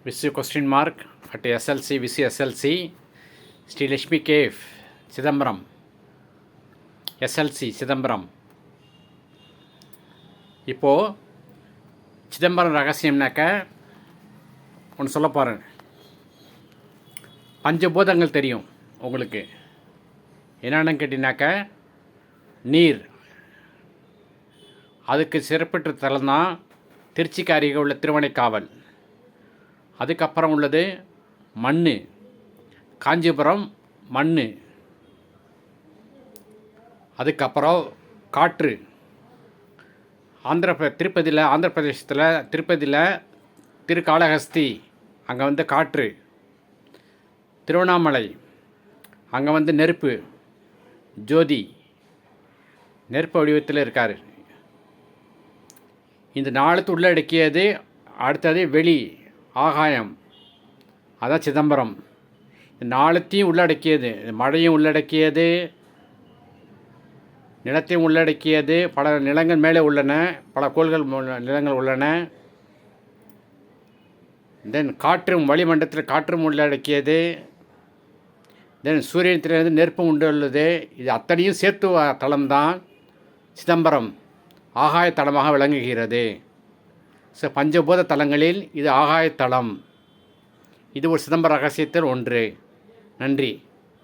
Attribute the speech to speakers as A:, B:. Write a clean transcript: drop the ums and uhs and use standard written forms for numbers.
A: Visu question mark at SLC, Visu SLC, Sri Lakshmi Cave, Chidambaram, SLC, Chidambaram. இப்போது சிதம்பரம் ரகசியம்னாக்க ஒன்று சொல்ல போகிறேன். பஞ்சபூதங்கள் தெரியும் உங்களுக்கு. என்னென்னு கேட்டிங்கனாக்கா நீர், அதுக்கு சிறப்பெற்ற தலம் தான் திருச்சிக்கு அருகே உள்ள திருவனைக்காவல். அதுக்கப்புறம் உள்ளது மண், காஞ்சிபுரம் மண். அதுக்கப்புறம் காற்று, திருப்பதியில் ஆந்திர பிரதேசத்தில் திருப்பதியில் திருக்காளஹஸ்தி, அங்கே காற்று. திருவண்ணாமலை, அங்கே நெருப்பு, ஜோதி, நெருப்பு வடிவத்தில் இருக்கார். இந்த நாளுக்கு உள்ளடக்கியது. அடுத்தது வெளி ஆகாயம், அதான் சிதம்பரம். இந்த நாளத்தையும் உள்ளடக்கியது, மழையும் உள்ளடக்கியது, நிலத்தையும் உள்ளடக்கியது. பல நிலங்கள் மேலே உள்ளன, பல கோள்கள் நிலங்கள் உள்ளன. தென் காற்றும், வளிமண்டலத்தில் காற்றும் உள்ளடக்கியது. தென் சூரியனத்திலிருந்து நெருப்பும் உள்ளது. இது அத்தனையும் சேர்த்து தலம்தான் சிதம்பரம் ஆகாய தலமாக விளங்குகிறது. பஞ்சபூத தலங்களில் இது ஆகாய தலம். இது ஒரு சிதம்பர ரகசியத்தில் ஒன்று. நன்றி.